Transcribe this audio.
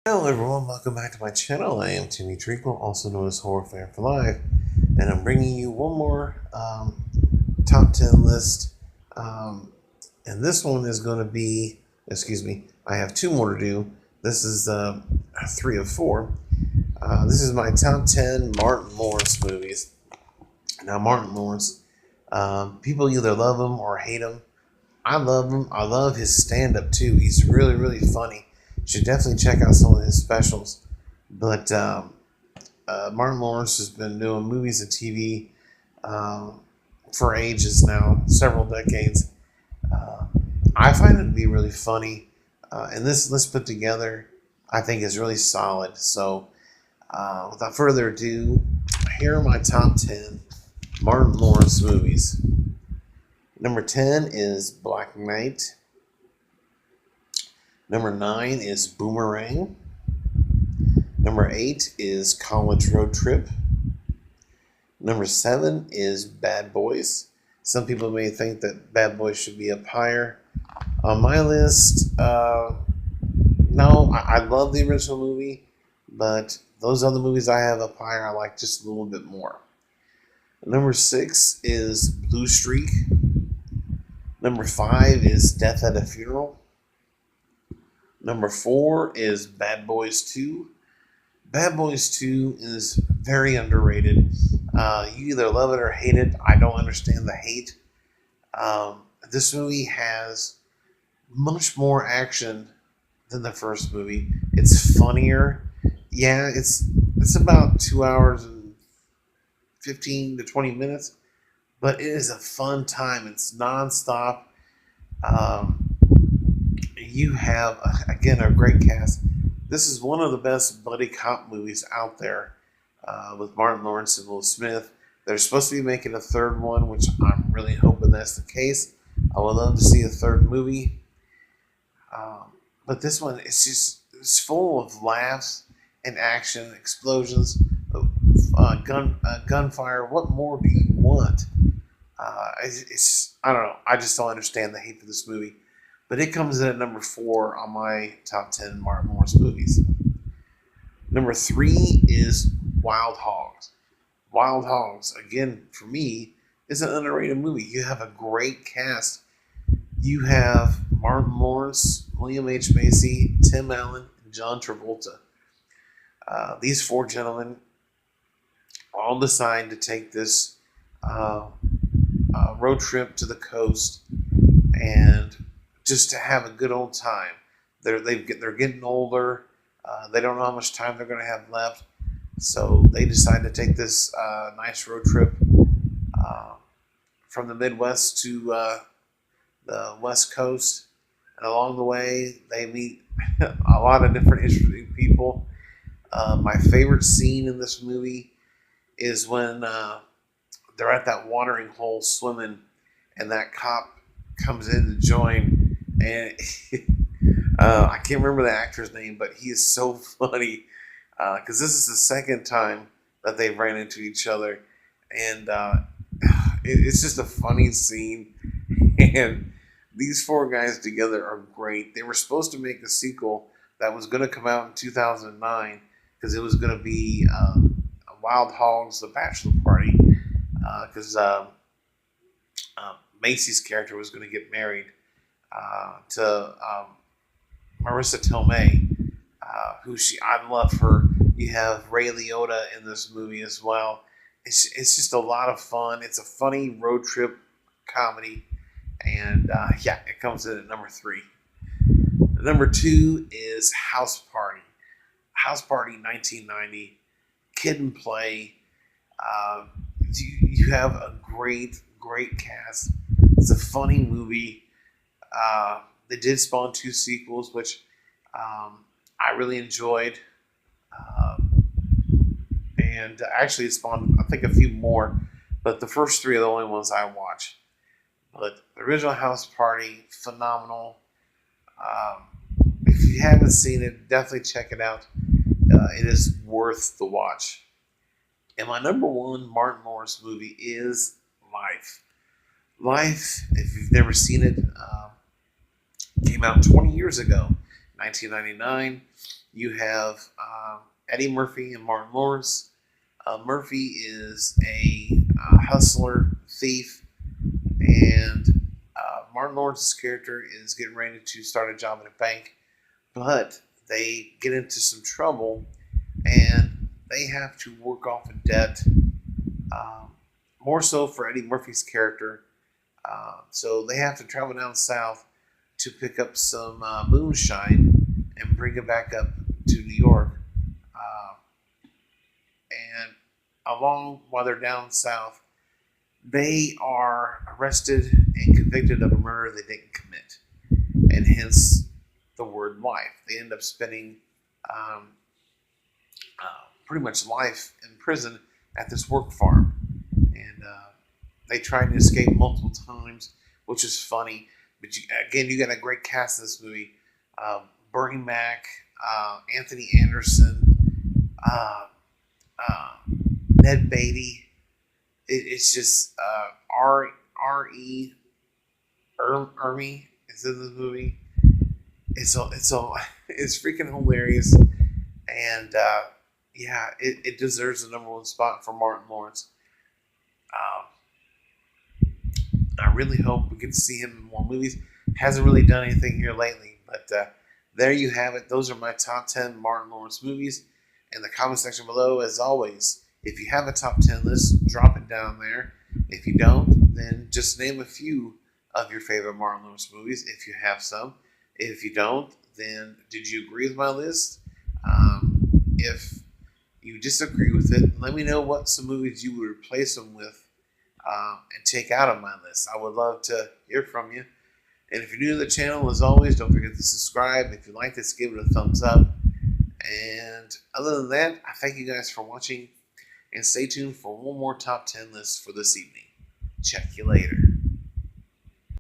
Hello everyone, welcome back to my channel. I am Timmy Treacle, also known as Horror Fan for Life, and I'm bringing you one more top 10 list. And this one is going to be, I have two more to do. This is 3 of 4. This is my top 10 Martin Lawrence movies. Now, Martin Lawrence, people either love him or hate him. I love him. I love his stand-up too. He's really, really funny. Should definitely check out some of his specials. But Martin Lawrence has been doing movies and TV for ages now, several decades. Uh, I find it to be really funny, and this list put together, I think, is really solid. So, without further ado, here are my top 10 Martin Lawrence movies. Number 10 is Black Knight. Number 9 is Boomerang. Number 8 is College Road Trip. Number 7 is Bad Boys. Some people may think that Bad Boys should be up higher. On my list, no, I love the original movie, but those other movies I have up higher I like just a little bit more. Number 6 is Blue Streak. Number 5 is Death at a Funeral. Number 4 is Bad Boys 2. Bad Boys 2 is very underrated. You either love it or hate it. I don't understand the hate. This movie has much more action than the first movie. It's funnier. Yeah, it's about 2 hours and 15 to 20 minutes, but it is a fun time. It's nonstop. You have, again, a great cast. This is one of the best buddy cop movies out there, with Martin Lawrence and Will Smith. They're supposed to be making a third one, which I'm really hoping that's the case. I would love to see a third movie. But this one, it's full of laughs and action, explosions, gunfire. What more do you want? I don't know. I just don't understand the hate for this movie. But it comes in at number 4 on my top 10 Martin Lawrence movies. Number 3 is Wild Hogs. Wild Hogs, again, for me, is an underrated movie. You have a great cast. You have Martin Lawrence, William H. Macy, Tim Allen, and John Travolta. These 4 gentlemen all decide to take this road trip to the coast and just to have a good old time. They're getting older. They don't know how much time they're going to have left, so they decide to take this nice road trip from the Midwest to the West Coast. And along the way, they meet a lot of different interesting people. My favorite scene in this movie is when they're at that watering hole swimming, and that cop comes in to join. And I can't remember the actor's name, but he is so funny because this is the second time that they've ran into each other, and it's just a funny scene. And these 4 guys together are great. They were supposed to make a sequel that was going to come out in 2009 because it was going to be Wild Hogs: The Bachelor Party, because Macy's character was going to get married to Marissa Tomei, I love her. You have Ray Liotta in this movie as well. It's just a lot of fun. It's a funny road trip comedy, and it comes in at number 3. Number 2 is House Party. House Party 1990, Kid and Play. You have a great cast. It's a funny movie. They did spawn 2 sequels, which I really enjoyed. And actually, it spawned, I think, a few more. But the first 3 are the only ones I watched. But the original House Party, phenomenal. If you haven't seen it, definitely check it out. It is worth the watch. And my number 1 Martin Lawrence movie is Life. Life, if you've never seen it, came out 20 years ago, 1999. You have Eddie Murphy and Martin Lawrence. Murphy is a hustler, thief, and Martin Lawrence's character is getting ready to start a job at a bank, but they get into some trouble and they have to work off a debt. Um, More so for Eddie Murphy's character. So they have to travel down south to pick up some moonshine and bring it back up to New York. Uh, and along while they're down south, they are arrested and convicted of a murder they didn't commit, and hence the word life. They end up spending um, pretty much life in prison at this work farm, and they tried to escape multiple times, which is funny. But again, you got a great cast in this movie: Bernie Mac, Anthony Anderson, uh, uh, Ned Beatty. It's just R.E. Ermy is in this movie. It's freaking hilarious, and yeah, it deserves the number one spot for Martin Lawrence. Um, I really hope we get to see him in more movies. Hasn't really done anything here lately, but there you have it. Those are my top 10 Martin Lawrence movies. In the comment section below, as always, if you have a top 10 list, drop it down there. If you don't, then just name a few of your favorite Martin Lawrence movies if you have some. If you don't, then did you agree with my list? If you disagree with it, let me know what some movies you would replace them with and take out of my list. I would love to hear from you. And if you're new to the channel, as always, don't forget to subscribe. If you like this, give it a thumbs up. And other than that, I thank you guys for watching. And stay tuned for one more top 10 list for this evening. Check you later.